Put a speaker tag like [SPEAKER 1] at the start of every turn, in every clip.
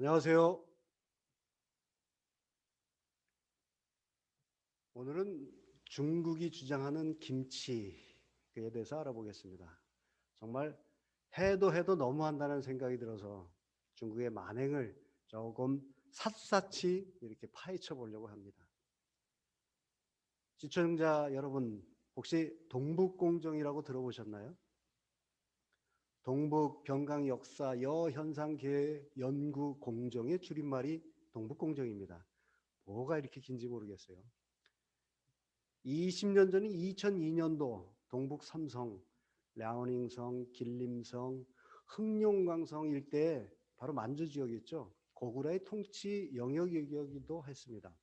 [SPEAKER 1] 안녕하세요. 오늘은 중국이 주장하는 김치에 대해서 알아보겠습니다. 정말 해도 해도 너무한다는 생각이 들어서 중국의 만행을 조금 샅샅이 이렇게 파헤쳐 보려고 합니다. 시청자 여러분, 혹시 동북공정이라고 들어보셨나요? 동북 병강 역사 여현상계 연구 공정의 줄임말이 동북공정입니다. 뭐가 이렇게 긴지 모르겠어요. 20년 전인 2002년도 동북 삼성, 랴오닝성, 길림성, 흑룡강성 일대에 바로 만주 지역이었죠. 고구려의 통치 영역이기도 했습니다.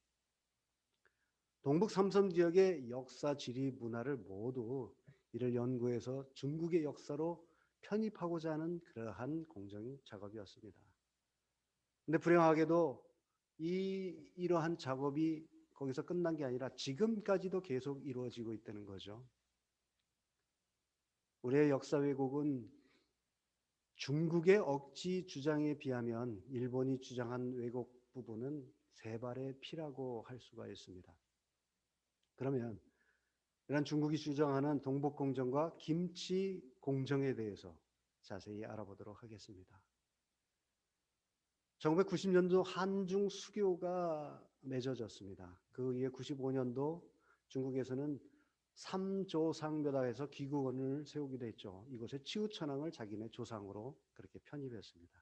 [SPEAKER 1] 동북 삼성 지역의 역사, 지리, 문화를 모두 이를 연구해서 중국의 역사로 편입하고자 하는 그러한 공정 작업이었습니다. 근데 불행하게도 이러한 작업이 거기서 끝난 게 아니라 지금까지도 계속 이루어지고 있다는 거죠. 우리의 역사 왜곡은 중국의 억지 주장에 비하면 일본이 주장한 왜곡 부분은 세 발의 피라고 할 수가 있습니다. 그러면 이런 중국이 주장하는 동북공정과 김치공정에 대해서 자세히 알아보도록 하겠습니다. 1990년도 한중 수교가 맺어졌습니다. 그 이후에 95년도 중국에서는 삼조상묘다에서 기구원을 세우기도 했죠. 이곳에 치우천왕을 자기네 조상으로 그렇게 편입했습니다.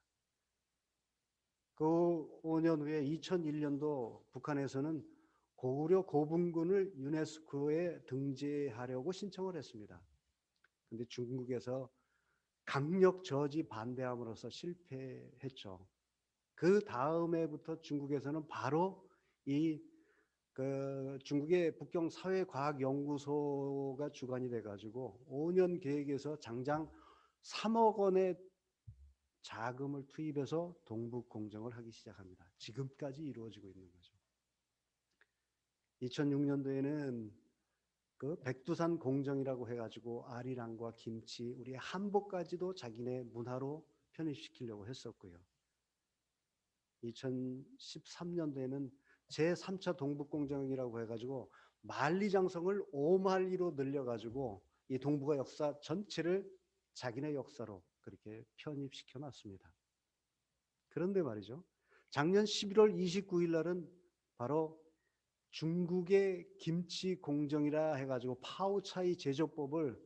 [SPEAKER 1] 그 5년 후에 2001년도 북한에서는 고구려 고분군을 유네스코에 등재하려고 신청을 했습니다. 그런데 중국에서 강력 저지 반대함으로써 실패했죠. 그 다음에부터 중국에서는 바로 중국의 북경 사회과학연구소가 주관이 돼가지고 5년 계획에서 장장 3억 원의 자금을 투입해서 동북공정을 하기 시작합니다. 지금까지 이루어지고 있는 거죠. 2006년도에는 그 백두산 공정이라고 해가지고 아리랑과 김치, 우리의 한복까지도 자기네 문화로 편입시키려고 했었고요. 2013년도에는 제3차 동북공정이라고 해가지고 만리장성을 5만리로 늘려가지고 이 동북아 역사 전체를 자기네 역사로 그렇게 편입시켜 놨습니다. 그런데 말이죠. 작년 11월 29일 날은 바로 중국의 김치 공정이라 해가지고 파오차이 제조법을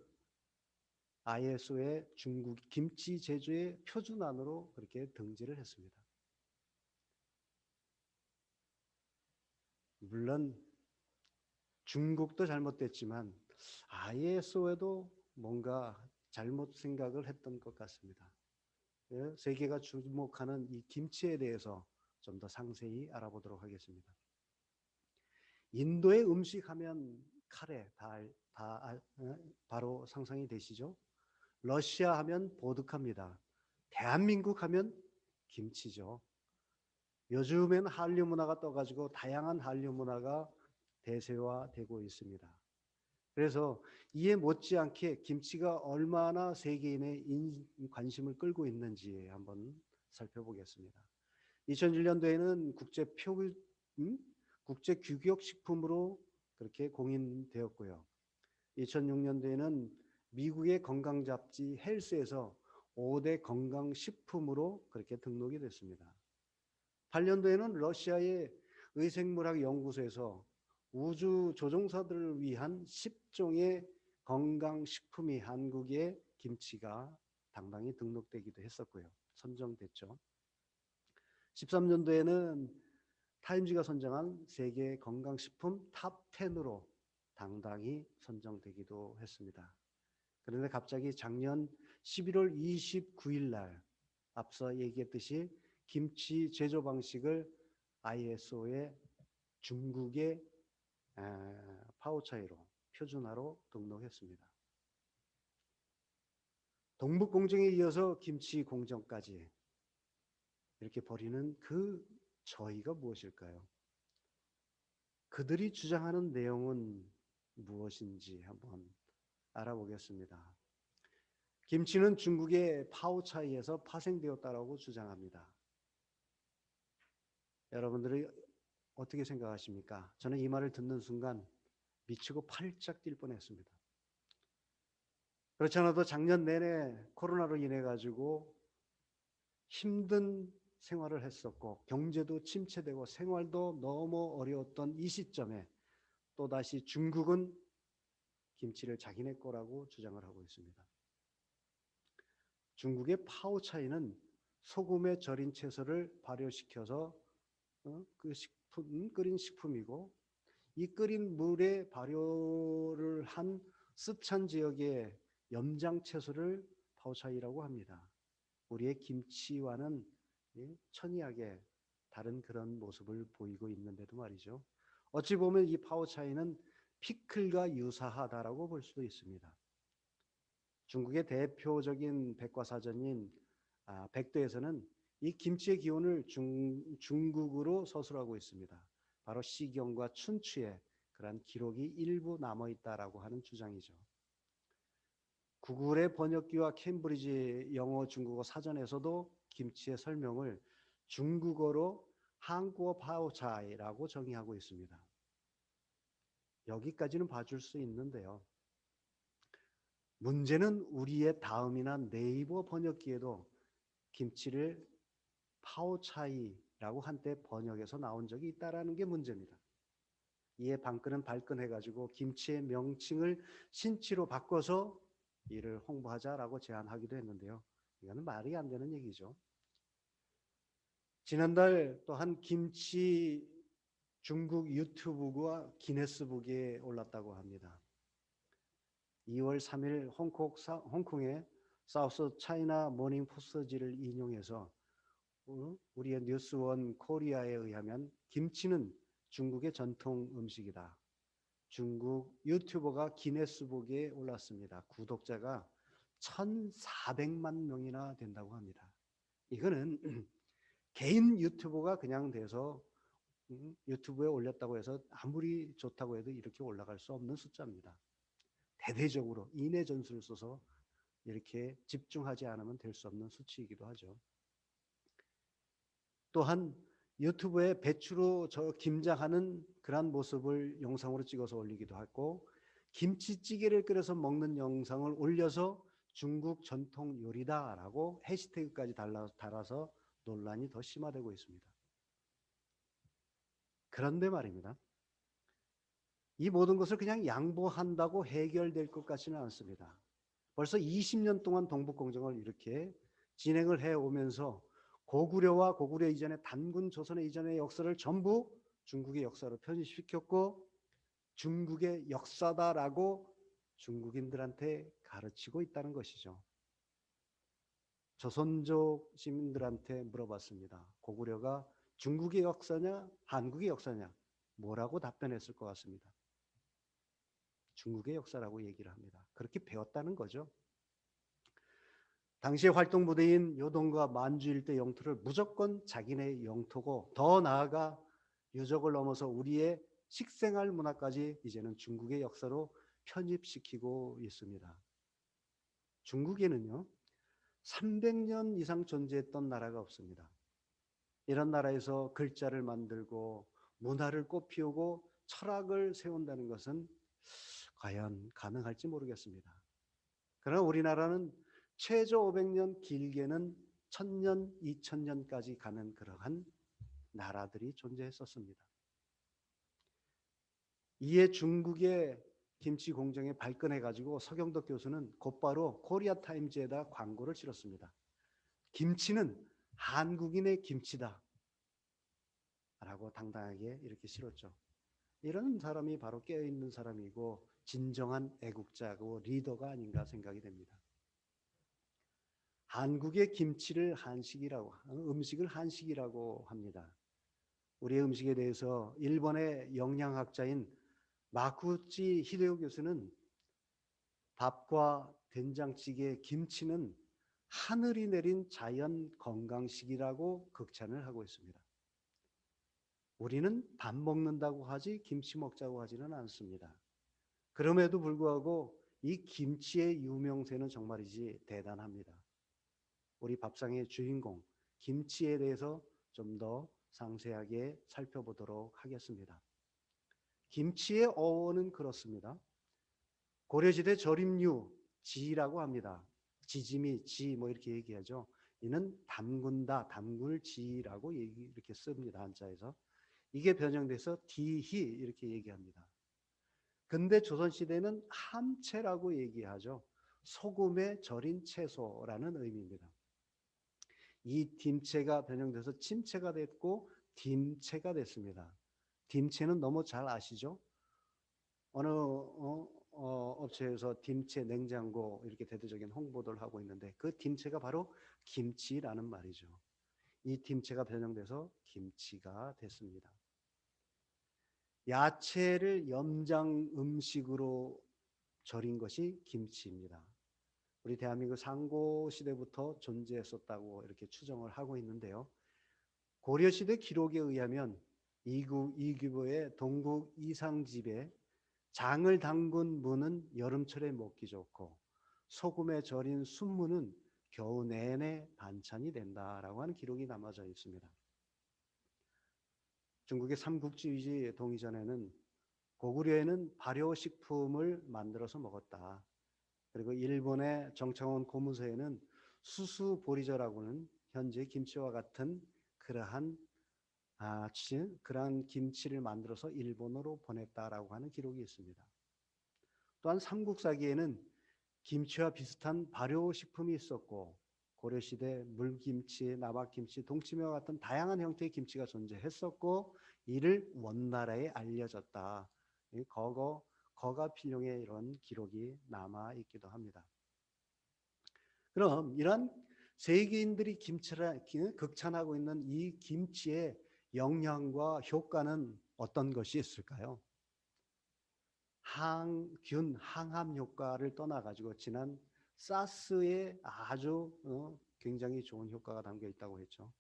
[SPEAKER 1] ISO의 중국 김치 제조의 표준안으로 그렇게 등재를 했습니다. 물론 중국도 잘못됐지만 ISO에도 뭔가 잘못 생각을 했던 것 같습니다. 세계가 주목하는 이 김치에 대해서 좀 더 상세히 알아보도록 하겠습니다. 인도의 음식 하면 카레 바로 상상이 되시죠? 러시아 하면 보드카입니다. 대한민국 하면 김치죠. 요즘엔 한류 문화가 떠가지고 다양한 한류 문화가 대세화되고 있습니다. 그래서 이에 못지않게 김치가 얼마나 세계인의 관심을 끌고 있는지 한번 살펴보겠습니다. 2001년도에는 국제 규격 식품으로 그렇게 공인되었고요. 2006년도에는 미국의 건강 잡지 헬스에서 5대 건강식품으로 그렇게 등록이 됐습니다. 8년도에는 러시아의 의생물학 연구소에서 우주 조종사들을 위한 10종의 건강식품이 한국의 김치가 당당히 등록되기도 했었고요. 선정됐죠. 13년도에는 타임지가 선정한 세계 건강식품 탑10으로 당당히 선정되기도 했습니다. 그런데 갑자기 작년 11월 29일 날 앞서 얘기했듯이 김치 제조 방식을 ISO의 중국의 파오차이로 표준화로 등록했습니다. 동북공정에 이어서 김치 공정까지 이렇게 벌이는 그 저희가 무엇일까요? 그들이 주장하는 내용은 무엇인지 한번 알아보겠습니다. 김치는 중국의 파오차이에서 파생되었다고 주장합니다. 여러분들이 어떻게 생각하십니까? 저는 이 말을 듣는 순간 미치고 팔짝 뛸 뻔했습니다. 그렇지 않아도 작년 내내 코로나로 인해 가지고 힘든 생활을 했었고 경제도 침체되고 생활도 너무 어려웠던 이 시점에 또다시 중국은 김치를 자기네 거라고 주장을 하고 있습니다. 중국의 파오차이는 소금에 절인 채소를 발효시켜서 그 식품, 끓인 식품이고, 이 끓인 물에 발효를 한 습찬 지역의 염장 채소를 파오차이라고 합니다. 우리의 김치와는 천이하게 다른 그런 모습을 보이고 있는데도 말이죠. 어찌 보면 이 파오차이는 피클과 유사하다라고 볼 수도 있습니다. 중국의 대표적인 백과사전인 백도에서는 이 김치의 기원을 중국으로 서술하고 있습니다. 바로 시경과 춘추에 그러한 기록이 일부 남아있다라고 하는 주장이죠. 구글의 번역기와 캠브리지 영어 중국어 사전에서도 김치의 설명을 중국어로 한국어 파오차이라고 정의하고 있습니다. 여기까지는 봐줄 수 있는데요. 문제는 우리의 다음이나 네이버 번역기에도 김치를 파오차이라고 한때 번역해서 나온 적이 있다라는 게 문제입니다. 이에 방끈은 발끈해가지고 김치의 명칭을 신치로 바꿔서 이를 홍보하자라고 제안하기도 했는데요. 이거는 말이 안 되는 얘기죠. 지난달 또한 김치 중국 유튜브가 기네스북에 올랐다고 합니다. 2월 3일 홍콩의 사우스 차이나 모닝 포스트지를 인용해서 우리의 뉴스원 코리아에 의하면 김치는 중국의 전통 음식이다. 중국 유튜버가 기네스북에 올랐습니다. 구독자가 1,400만 명이나 된다고 합니다. 이거는 개인 유튜버가 그냥 돼서 유튜브에 올렸다고 해서 아무리 좋다고 해도 이렇게 올라갈 수 없는 숫자입니다. 대대적으로 인해 전술을 써서 이렇게 집중하지 않으면 될 수 없는 수치이기도 하죠. 또한 유튜브에 배추로 김장하는 그런 모습을 영상으로 찍어서 올리기도 하고 김치찌개를 끓여서 먹는 영상을 올려서 중국 전통 요리다라고 해시태그까지 달아서 논란이 더 심화되고 있습니다. 그런데 말입니다. 이 모든 것을 그냥 양보한다고 해결될 것 같지는 않습니다. 벌써 20년 동안 동북공정을 이렇게 진행을 해오면서 고구려와 고구려 이전의 단군 조선의 이전의 역사를 전부 중국의 역사로 편입시켰고 중국의 역사다라고 중국인들한테 가르치고 있다는 것이죠. 조선족 시민들한테 물어봤습니다. 고구려가 중국의 역사냐 한국의 역사냐 뭐라고 답변했을 것 같습니다. 중국의 역사라고 얘기를 합니다. 그렇게 배웠다는 거죠. 당시의 활동 부대인 요동과 만주 일대 영토를 무조건 자기네 영토고 더 나아가 유적을 넘어서 우리의 식생활 문화까지 이제는 중국의 역사로 편입시키고 있습니다. 중국에는요 300년 이상 존재했던 나라가 없습니다. 이런 나라에서 글자를 만들고 문화를 꽃피우고 철학을 세운다는 것은 과연 가능할지 모르겠습니다. 그러나 우리나라는 최저 500년 길게는 1000년, 2000년까지 가는 그러한 나라들이 존재했었습니다. 이에 중국의 김치 공정에 발끈해가지고 서경덕 교수는 곧바로 코리아타임즈에다 광고를 실었습니다. 김치는 한국인의 김치다 라고 당당하게 이렇게 실었죠. 이런 사람이 바로 깨어있는 사람이고 진정한 애국자고 리더가 아닌가 생각이 됩니다. 한국의 김치를 음식을 한식이라고 합니다. 우리의 음식에 대해서 일본의 영양학자인 마쿠치 히데오 교수는 밥과 된장찌개, 김치는 하늘이 내린 자연 건강식이라고 극찬을 하고 있습니다. 우리는 밥 먹는다고 하지 김치 먹자고 하지는 않습니다. 그럼에도 불구하고 이 김치의 유명세는 정말이지 대단합니다. 우리 밥상의 주인공 김치에 대해서 좀 더 상세하게 살펴보도록 하겠습니다. 김치의 어원은 그렇습니다. 고려시대 절임류 지라고 합니다. 지짐이 지 뭐 이렇게 얘기하죠. 이는 담근다, 담글 지라고 이렇게 씁니다. 한자에서. 이게 변형돼서 디희 이렇게 얘기합니다. 근데 조선시대는 함채라고 얘기하죠. 소금에 절인 채소라는 의미입니다. 이 dim채가 변형돼서 침채가 됐고 dim채가 됐습니다. dim채는 너무 잘 아시죠? 어느 업체에서 dim채 냉장고 이렇게 대대적인 홍보를 하고 있는데 그 dim채가 바로 김치라는 말이죠. 이 dim채가 변형돼서 김치가 됐습니다. 야채를 염장 음식으로 절인 것이 김치입니다. 우리 대한민국 상고 시대부터 존재했었다고 이렇게 추정을 하고 있는데요. 고려시대 기록에 의하면 이규보의 동국 이상집에 장을 담근 무는 여름철에 먹기 좋고 소금에 절인 순무는 겨우 내내 반찬이 된다라고 하는 기록이 남아져 있습니다. 중국의 삼국지 동의 전에는 고구려에는 발효식품을 만들어서 먹었다. 그리고 일본의 정창원 고문서에는 수수보리저라고는 현재 김치와 같은 그러한 김치를 만들어서 일본으로 보냈다라고 하는 기록이 있습니다. 또한 삼국사기에는 김치와 비슷한 발효식품이 있었고 고려시대 물김치, 나박김치, 동치미와 같은 다양한 형태의 김치가 존재했었고 이를 원나라에 알려졌다. 거가필룡의 이런 기록이 남아 있기도 합니다. 그럼 이런 세계인들이 김치를 극찬하고 있는 이 김치의 영양과 효과는 어떤 것이 있을까요? 항균, 항암 효과를 떠나가지고 지난 사스에 아주 굉장히 좋은 효과가 담겨 있다고 했죠.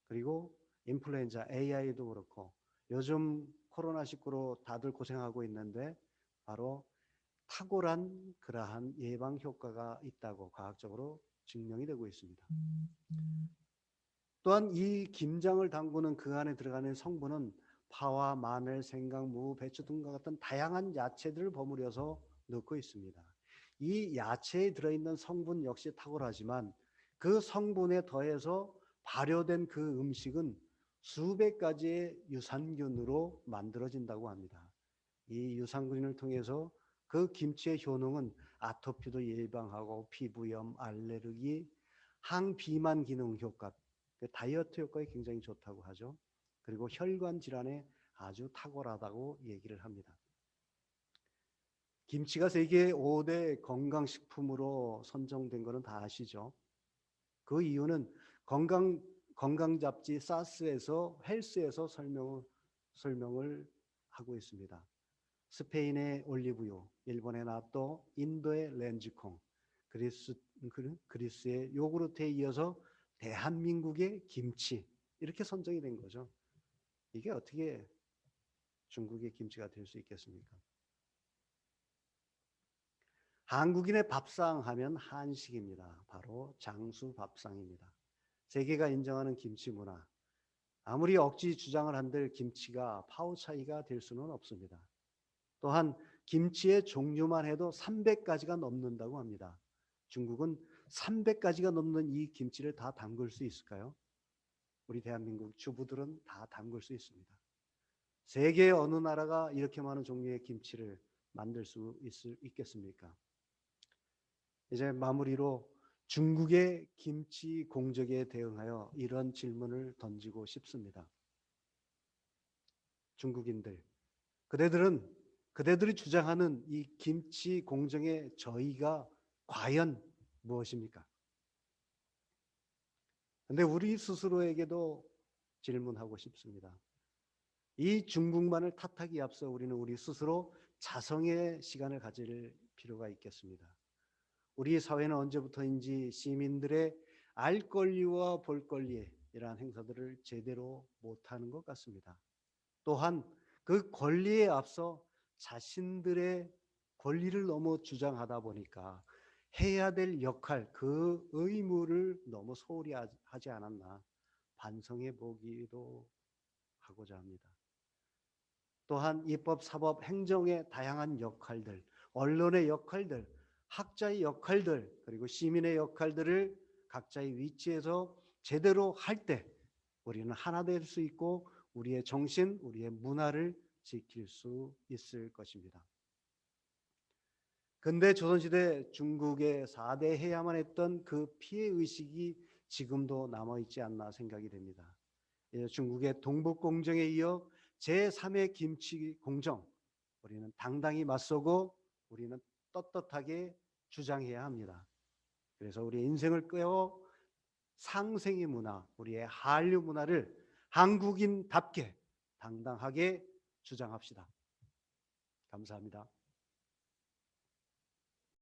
[SPEAKER 1] 그리고 인플루엔자 AI도 그렇고 요즘 코로나19로 다들 고생하고 있는데 바로 탁월한 그러한 예방 효과가 있다고 과학적으로 증명이 되고 있습니다. 또한 이 김장을 담그는 그 안에 들어가는 성분은 파와 마늘, 생강, 무, 배추 등과 같은 다양한 야채들을 버무려서 넣고 있습니다. 이 야채에 들어있는 성분 역시 탁월하지만 그 성분에 더해서 발효된 그 음식은 수백 가지의 유산균으로 만들어진다고 합니다. 이 유산균을 통해서 그 김치의 효능은 아토피도 예방하고 피부염, 알레르기, 항비만 기능 효과, 다이어트 효과에 굉장히 좋다고 하죠. 그리고 혈관 질환에 아주 탁월하다고 얘기를 합니다. 김치가 세계 5대 건강식품으로 선정된 것은 다 아시죠? 그 이유는 건강 잡지 사스에서 헬스에서 설명을 하고 있습니다. 스페인의 올리브유, 일본의 나또, 인도의 렌즈콩, 그리스의 요구르트에 이어서 대한민국의 김치 이렇게 선정이 된 거죠. 이게 어떻게 중국의 김치가 될 수 있겠습니까? 한국인의 밥상 하면 한식입니다. 바로 장수 밥상입니다. 세계가 인정하는 김치 문화. 아무리 억지 주장을 한들 김치가 파워차이가 될 수는 없습니다. 또한 김치의 종류만 해도 300가지가 넘는다고 합니다. 중국은 300가지가 넘는 이 김치를 다 담글 수 있을까요? 우리 대한민국 주부들은 다 담글 수 있습니다. 세계 어느 나라가 이렇게 많은 종류의 김치를 만들 수 있겠습니까? 이제 마무리로 중국의 김치 공적에 대응하여 이런 질문을 던지고 싶습니다. 중국인들, 그대들이 주장하는 이 김치 공정의 저희가 과연 무엇입니까? 근데 우리 스스로에게도 질문하고 싶습니다. 이 중국만을 탓하기 앞서 우리는 우리 스스로 자성의 시간을 가질 필요가 있겠습니다. 우리 사회는 언제부터인지 시민들의 알 권리와 볼 권리 이러한 행사들을 제대로 못하는 것 같습니다. 또한 그 권리에 앞서 자신들의 권리를 너무 주장하다 보니까 해야 될 역할, 그 의무를 너무 소홀히 하지 않았나 반성해 보기도 하고자 합니다. 또한 입법, 사법, 행정의 다양한 역할들, 언론의 역할들, 학자의 역할들, 그리고 시민의 역할들을 각자의 위치에서 제대로 할 때 우리는 하나 될 수 있고 우리의 정신, 우리의 문화를 지킬 수 있을 것입니다. 근대 조선시대 중국의 4대 해야만 했던 그 피해의식이 지금도 남아있지 않나 생각이 됩니다. 중국의 동북공정에 이어 제3의 김치공정, 우리는 당당히 맞서고 우리는 떳떳하게 주장해야 합니다. 그래서 우리의 인생을 꿰어 상생의 문화, 우리의 한류 문화를 한국인답게 당당하게 주장합시다. 감사합니다.